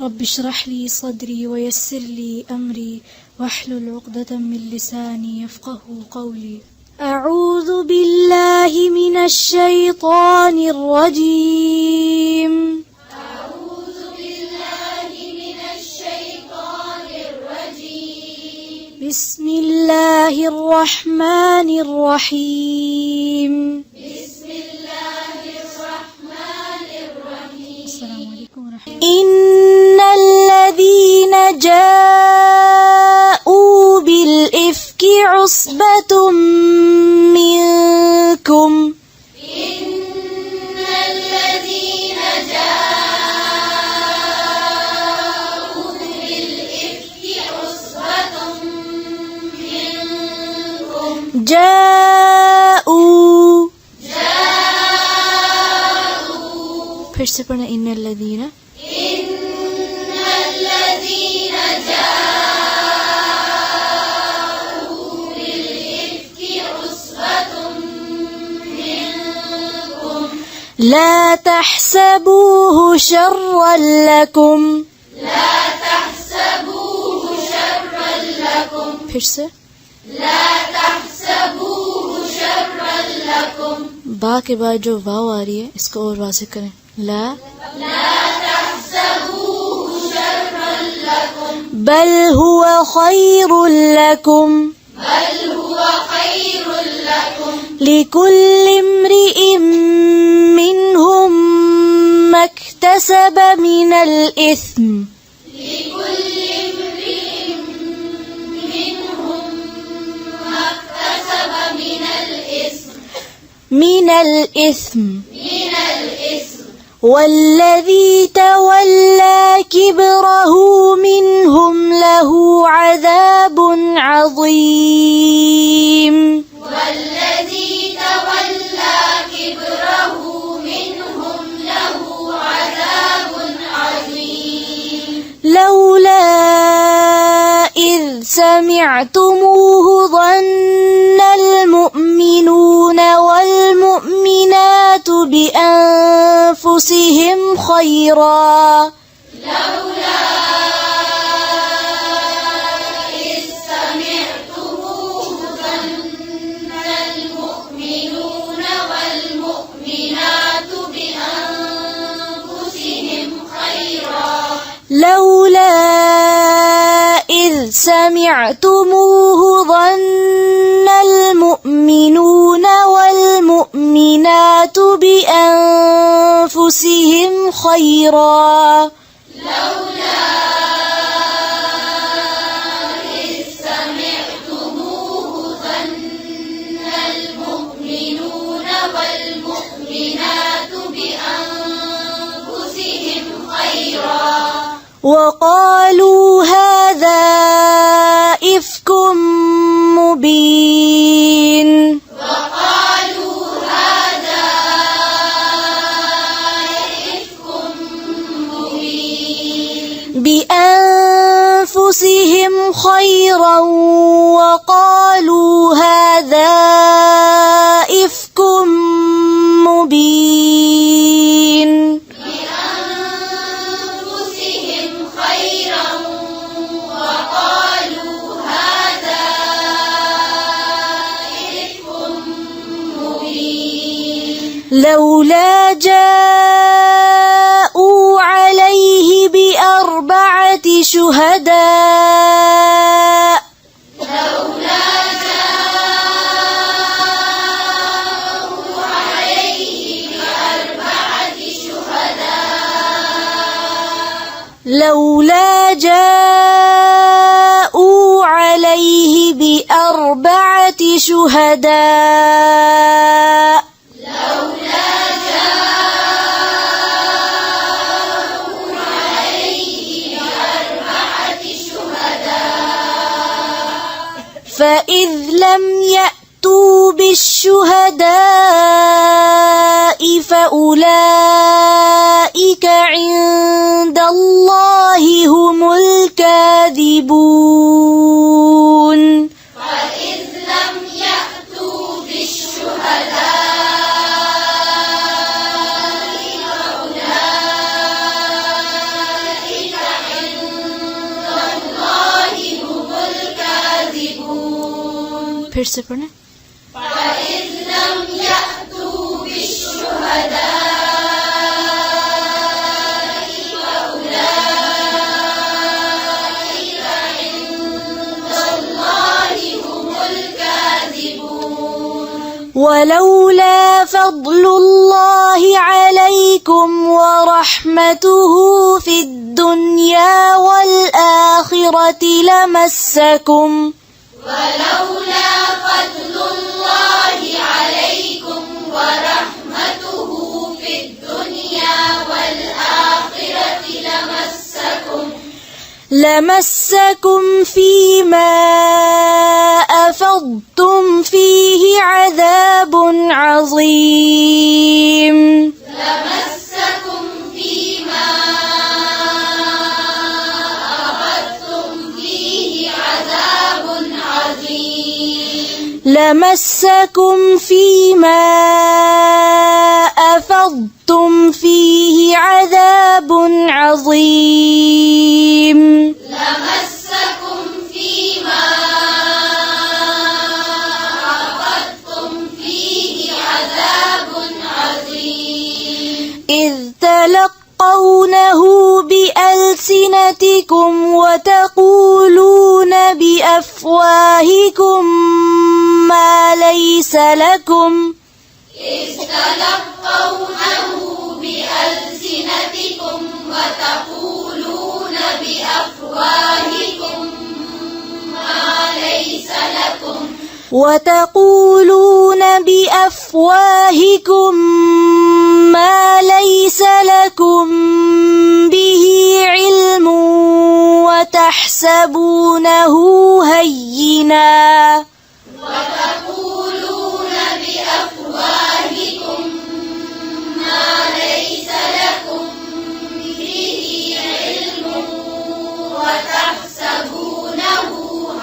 رب اشرح لي صدري ويسر لي أمري واحلل عقدة من لساني يفقه قولي. أعوذ بالله من الشيطان الرجيم. أعوذ بالله من الشيطان الرجيم. بسم الله الرحمن الرحيم. بسم الله الرحمن الرحيم. السلام عليكم ورحمة الله. إن الذين جاءوا بالإفك عصبة منكم. إن الذين جاءوا بالإفك عصبة منكم. جاءوا फिर से पढ़ना إن الذين. إن الذين جاءوا بالإفك عصبة منكم. لا تحسبوه شرا لكم. لا تحسبوه شرا لكم. फिर से لا تحسبوه شرا لكم. बा के बाद जो वाव आ रही है इसको और वाज़ेह करें. ला تحسبوه شرا لكم. بل هو خير لكم. بل هو خير لكم. لكل امرئ منهم ما اكتسب من الإثم. لكل امرئ منهم ما اكتسب من الإثم. من الإثم. والذي تولى كبره منهم له عذاب عظيم. والذي تولى كبره منهم له عذاب عظيم. لولا إذ سمعتموه ظن المؤمنون والمؤمنات بأنفسهم خيرا. لولا إذ سمعتموه ظن المؤمنون والمؤمنات بأنفسهم خيرا. لولا إذ سمعتموه ظن المؤمنون والمؤمنات بأنفسهم خيرا. لولا إذ سمعتموه ظن المؤمنون والمؤمنات بأنفسهم خيرا. وقالوا هذا إفك مبين. وقالوا هذا إفك مبين. بأنفسهم خيرا وقالوا هذا إفك مبين. بأنفسهم خيرا وقالوا هذا إفك مبين. لولا جاءوا عليه بأربعة شهداء. لولا جاءوا عليه بأربعة شهداء. لولا جاءوا عليه بأربعة شهداء. لولا جاءوا عليه بأربعة شهداء. فإذ لم يأتوا بالشهداء فأولئك عند الله هم الكاذبون. فإذ لم يأتوا بالشهداء فأولئك फिर से पढ़ें। فإذ لم يأتوا بالشهداء فأولئك عند الله هم الكاذبون. ولولا فضل الله عليكم ورحمته في الدنيا والآخرة لمسكم ولولا فضل الله عليكم ورحمته في الدنيا والآخرة لمسكم فيما أفضتم فيه عذاب عظيم. لمسكم فيما أفضتم فيه عذاب عظيم. لمسكم فيما أفضتم فيه عذاب عظيم. لمسكم فيما أفضتم فيه عذاب عظيم. إذ تلقونه بألسنتكم وتقولون بأفواهكم ما ليس لكم إذ تلقونه بألسنتكم وتقولون بأفواهكم ما ليس لكم به علم وتحسبونه هينا وتقولون بأفواهكم ما ليس لكم به علم وتحسبونه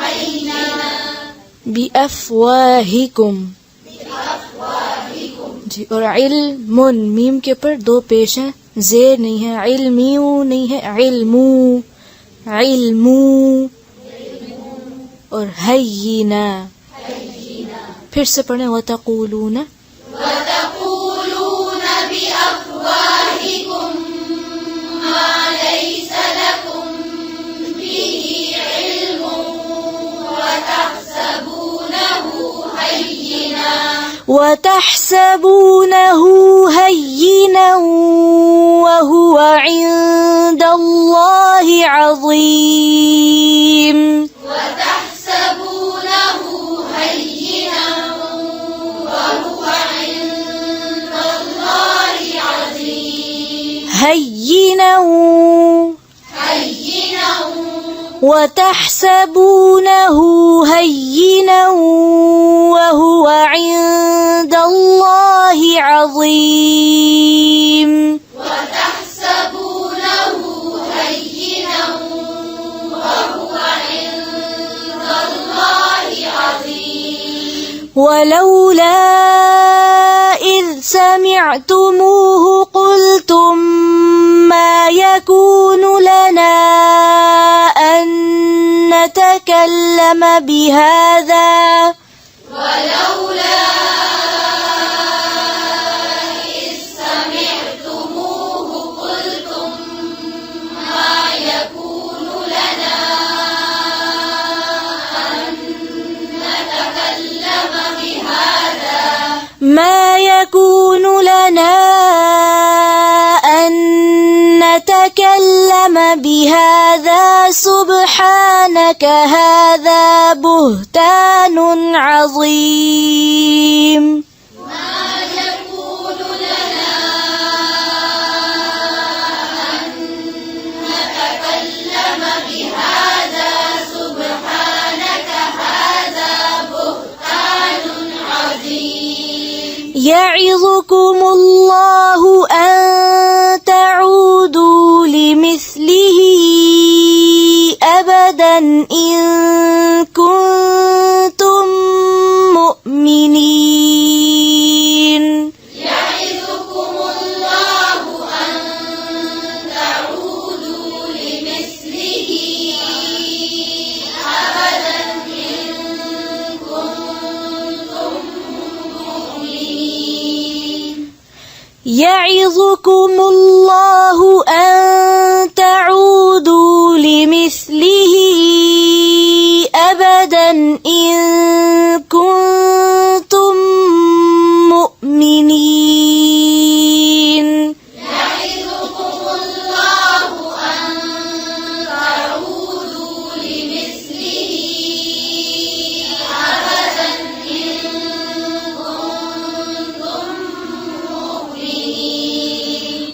هينا. بأفواهكم जी। और इल्मुन मीम के ऊपर दो पेश हैं, जेर नहीं है, इल्मियू नहीं है, इल्मू इल्मू और हय्यिना। फिर से पढ़ें वतक़ूलूना وتقولون بأفواهكم ما ليس لكم به علم وتحسبونه هينا وهو عند الله عظيم. وتحسبونه هينا وهو عند الله عظيم. هينا وتحسبونه هينا وهو عند الله عظيم. وتحسبونه هينا وهو عند الله عظيم. ولولا إذ سمعتموه قلتم ما يكون لنا أن نتكلم بهذا ولولا إذ سمعتموه قلتم ما يكون لنا أن نتكلم بهذا ما يكون لنا أن نتكلم بهذا سبحانك هذا بهتان عظيم. ما يكون لنا أن نتكلم بهذا سبحانك هذا بهتان عظيم. يعظكم الله أن تعودوا لمثله أبدا إن كنتم مؤمنين. يعظكم الله أن تعودوا لمثله أبدا إن كنتم يعظكم الله أن تعودوا لمثله أبدا إن كنتم مؤمنين. يعظكم الله أن تعودوا لمثله أبدا إن كنتم مؤمنين.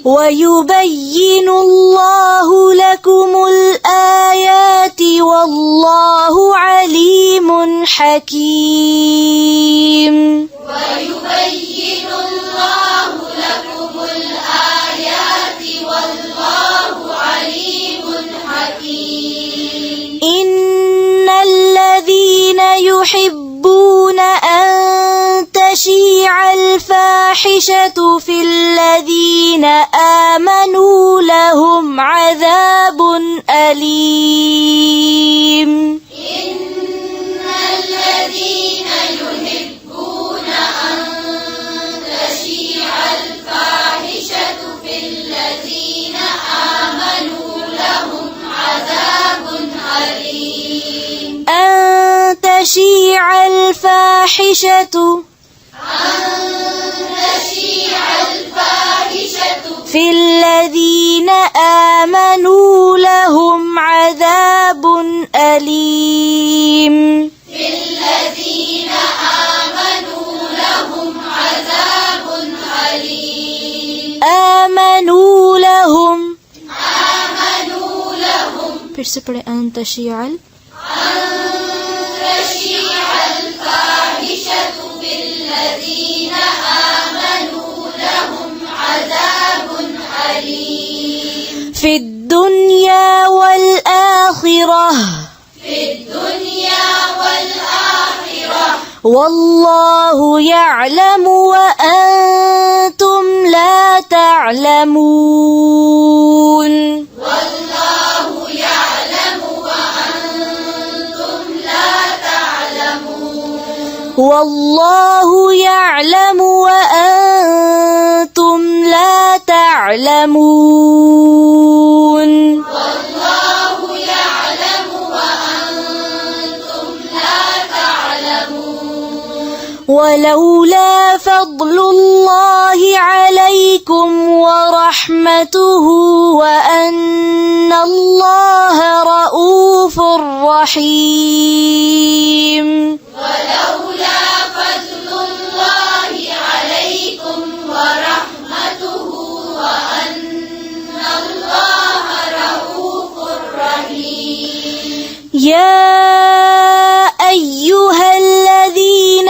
ويبين الله لكم الآيات والله عليم حكيم. ويبين الله لكم الآيات والله عليم حكيم. إن الذين يحبون أن تشيع الفاحشة في الذين آمنوا لهم عذاب أليم. إن الذين يحبون أن تشيع الفاحشة في الذين آمنوا لهم عذاب أليم. أن تشيع الفاحشة في الذين آمنوا لهم عذاب أليم. في الذين آمنوا لهم عذاب أليم. آمنوا لهم फिर से पढ़े أن تشيع الفاحشة في الذين آمنوا لهم عذاب أليم. في الدنيا والآخرة والله يعلم وأنتم لا تعلمون. والله يعلم وأنتم لا تعلمون. والله يعلم وأنتم لا تعلمون. والله يعلم وأنتم لا تعلمون. ولولا فضل الله عليكم ورحمته وأن الله رؤوف رحيم. ولولا فضل الله عليكم ورحمته وأن الله رؤوف رحيم. يا أيها الذين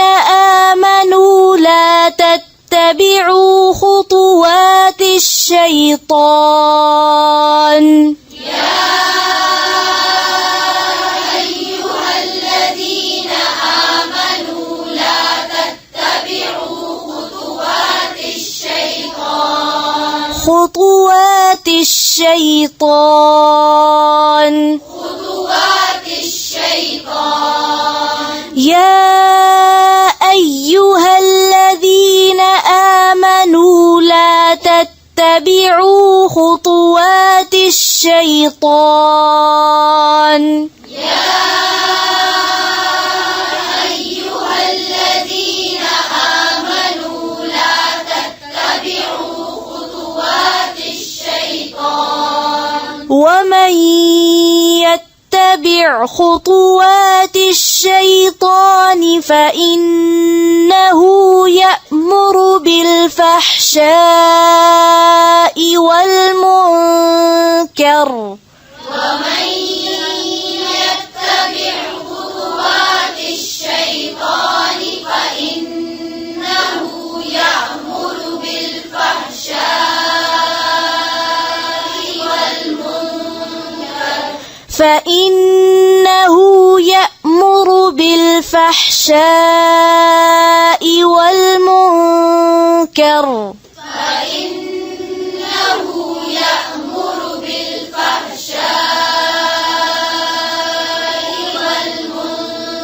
آمنوا لا تتبعوا خطوات الشيطان. يا أيها الذين آمنوا لا تتبعوا خطوات الشيطان. خطوات الشيطان. خطوات الشيطان. يا أيها الذين آمنوا لا تتبعوا خطوات الشيطان. يا أيها الذين آمنوا لا تتبعوا خطوات الشيطان. ومن يتبع خطوات الشيطان فإنه يأمر بالفحشاء والمنكر. ومن يتبع خطوات الشيطان فإنه يأمر بالفحشاء والمنكر. فإنه يأمر بالفحشاء والمنكر. فإنه يأمر بالفحشاء والمنكر.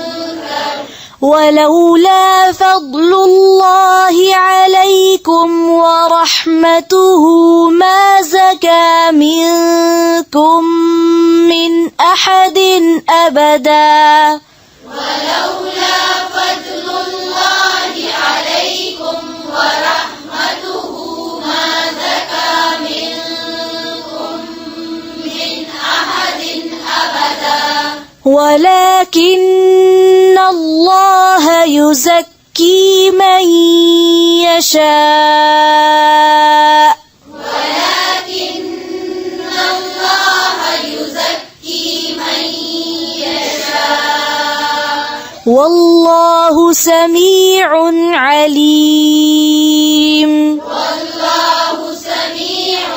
ولولا فضل الله عليكم عليكم ورحمته ما زكى منكم من أحد أبدا ولولا فضل الله عليكم ورحمته ما زكى منكم من أحد أبدا ولكن الله يزكي من يشاء ولكن الله يزكي من يشاء والله سميع عليم والله سميع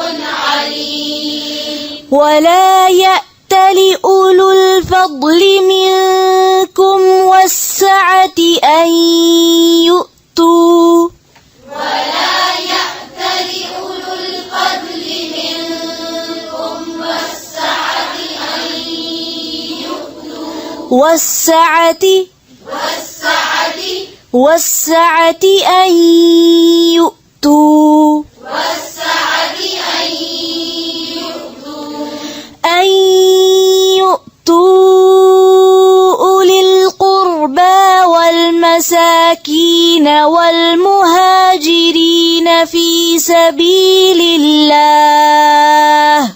عليم ولا يأتل أولو الفضل منكم والسعة أن يؤتوا ولا يأتل أولو الفضل منكم والسعة أن يؤتوا والسعة أن يؤتوا أولي القربى والمساكين والمهاجرين في سبيل الله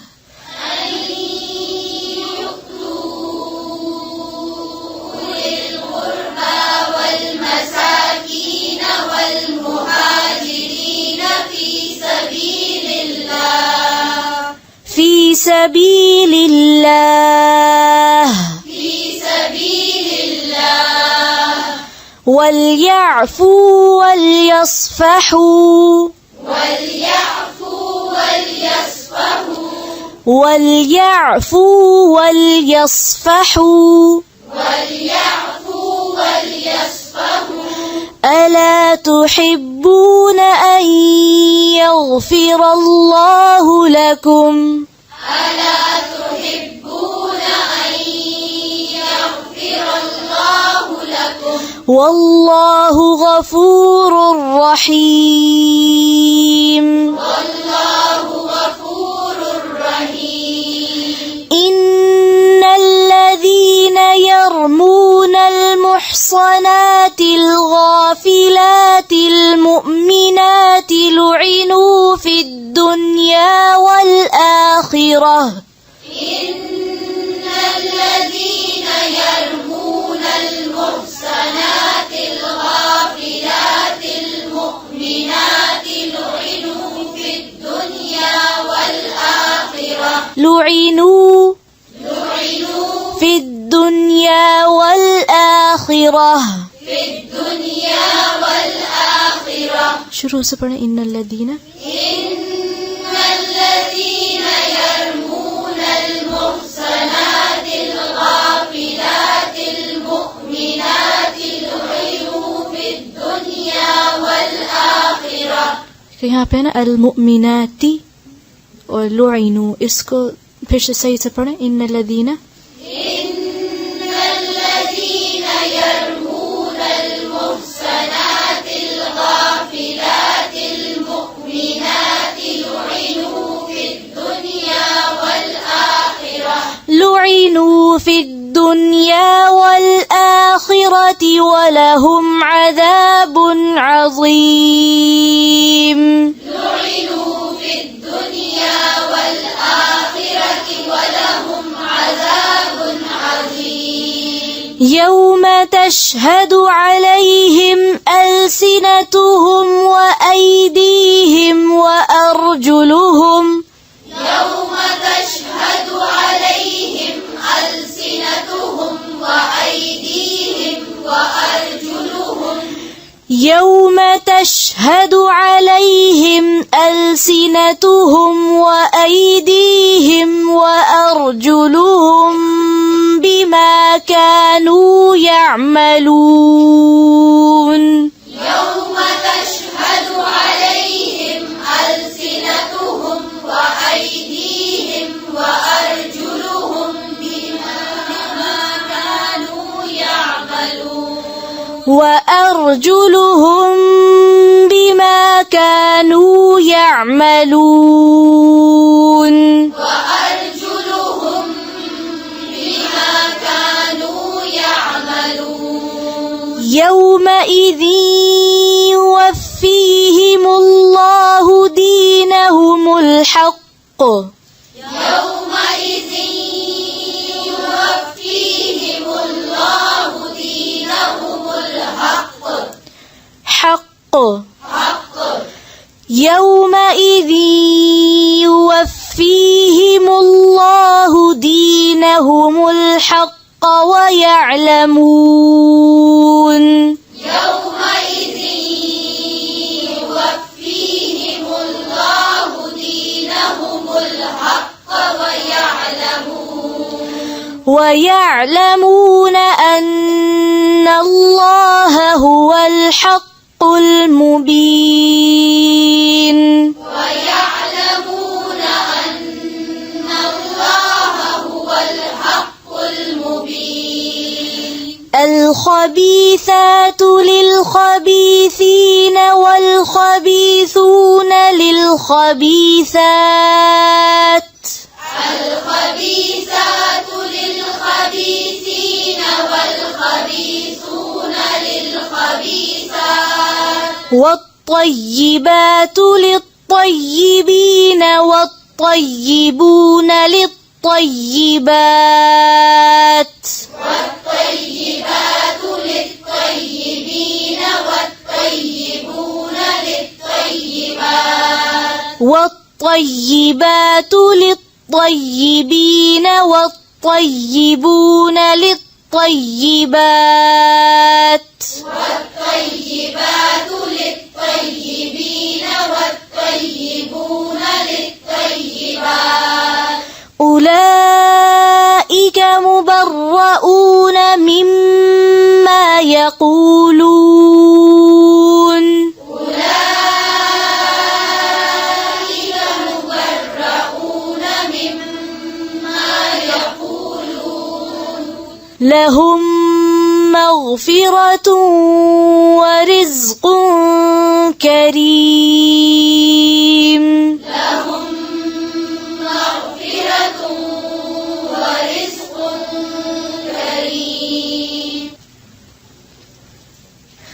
والمساكين والمهاجرين في سبيل الله وليعفوا وليصفحوا ألا تحبون أن يغفر الله لكم والله غفور رحيم إن الذين يرمون المحصنات الغافلات المؤمنات لعنوا في الدنيا والآخرة لعنوا في الدنيا والآخرة شروع से पढ़ें إن الذين يرمون المحصنات الغافلات المؤمنات لعنوا في الدنيا والآخرة यहाँ पे ना المؤمنات और लुइनु इसको फिर से सही से पढ़ें إن الذين يرمون المحصنات الغافلات المؤمنات لعنوا في الدنيا والآخرة ولهم عذاب عظيم يوم تشهد عليهم ألسنتهم وأيديهم وأرجلهم يوم تشهد عليهم ألسنتهم وأيديهم وأرجلهم بما كانوا يعملون يوم تشهد عليهم ألسنتهم وأيديهم وأرجلهم بما كانوا يعملون وأرجلهم بما كانوا يعملون وأرجلهم بما كانوا يعملون يومئذ يوفيهم الله دينهم الحق يومئذ يوفيهم الله دينهم الحق يومئذ يوفيهم الله دينهم الحق ويعلمون يومئذ يوفيهم الله دينهم الحق ويعلمون أن الله هو الحق المبين ويعلمون أن الله هو الحق المبين الخبيثات للخبيثين والخبيثون للخبيثات الخبيثات للخبيثين والخبيثون للخبيثات والطيبات للطيبين والطيبون للطيبات والطيبات للطيبين والطيبون للطيبات والطيبات للطيبين والطيبون للطيبات والطيبات للطيبين والطيبون للطيبات أولئك مبرؤون مما يقولون أولئك مبرؤون مما يقولون لهم مغفرة ورزق كريم لهم مغفرة ورزق كريم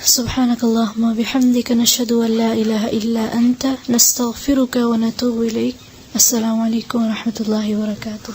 سبحانك اللهم وبحمدك نشهد أن لا إله إلا أنت نستغفرك ونتوب إليك السلام عليكم ورحمة الله وبركاته